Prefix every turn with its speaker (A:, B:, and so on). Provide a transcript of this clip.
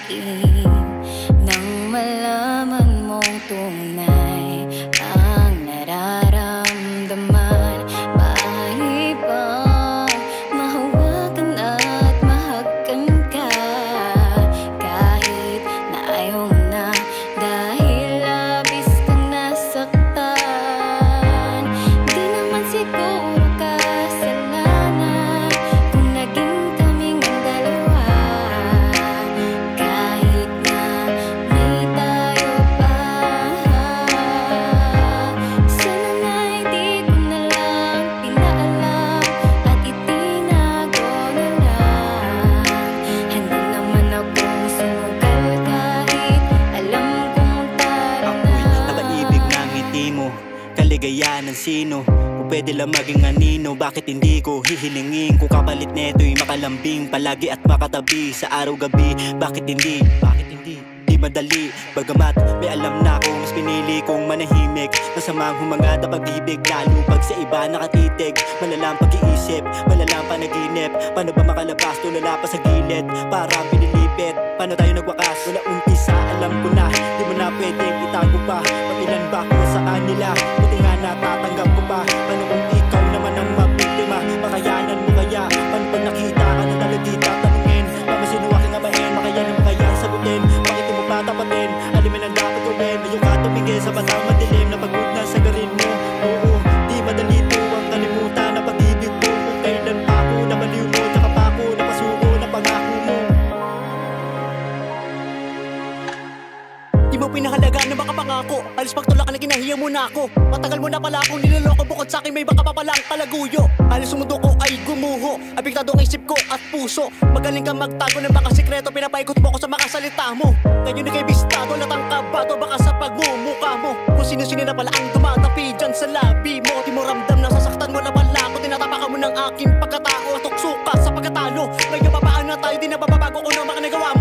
A: akin nang malaman mong tunay ang nararamdaman. Maaari bang mahawakan at mahagkan ka kahit na ayaw mo na, dahil labis kang nasaktan? Di naman siguro kasalanan kung naging kaming ang dalawa, kahit na may tayo pa. Sana nga'y di ko na lang pinaalam at itinago na lang. Handa naman akong sumugal kahit alam kong tara na.
B: Ako'y napaibig ng ngiti mo, kaligayahan ng sino. Kung pwede lang maging anino, bakit hindi ko hihilingin? Kung kapalit neto'y makalambing palagi at makatabi sa araw-gabi, bakit hindi? Bakit hindi? Di madali, bagamat may alam na ako, mas pinili kong manahimik. Masamang humangad ang pag-ibig, lalo pag sa iba nakatitig. Malalang pag-iisip, malalang panaginip. Paano ba makalabas, tulala pa sa gilid? Parang pinilipit, paano tayo nagwakas? Wala umpisa, alam ko na, di mo na pwedeng itago pa. Pag-ilan ba ko sa kanila, buti nga natatanggap ko pa. Paano kung ikaw naman ang mabiktima? Makayanan mo kaya? Paano pag nakita ka na talagita? Tanungin, baka sino aking amahin? Makayanan mo kaya sagutin? Bakit mo pa tapatin? Alimin ang dapat gawin. Ayaw ka tumigil sa batang madilim na pagod na sa garin mo. Oo, di madali to ang kalimutan na pag-ibig mo. Kung kailan pa ako nabaliw mo, tsaka pa ako napasuko na pangako mo. Di mo pinahalaga na baka pangako. Alis pagtulak ka na kinahiya mo na ako. Matagal mo na pala akong niloloko, bukod sa'kin may baka pa palang kalaguyo. Alis sa mundo ko ay gumuho, apektado ang isip ko at puso. Magaling ka magtago ng mga sikreto, pinapaikot mo ko sa mga salita mo. Ngayon ika'y bistado, natangkabado baka sa pagmumukha mo. Kung sino-sino na pala ang dumadapi dyan sa labi mo. Di mo ramdam na sasaktan mo na pala ako. Tinatapakan mo ng aking pagkatao at tukso ka sa pagkatalo. Ngayon papaan na tayo, di na bababago ko na mga nagawa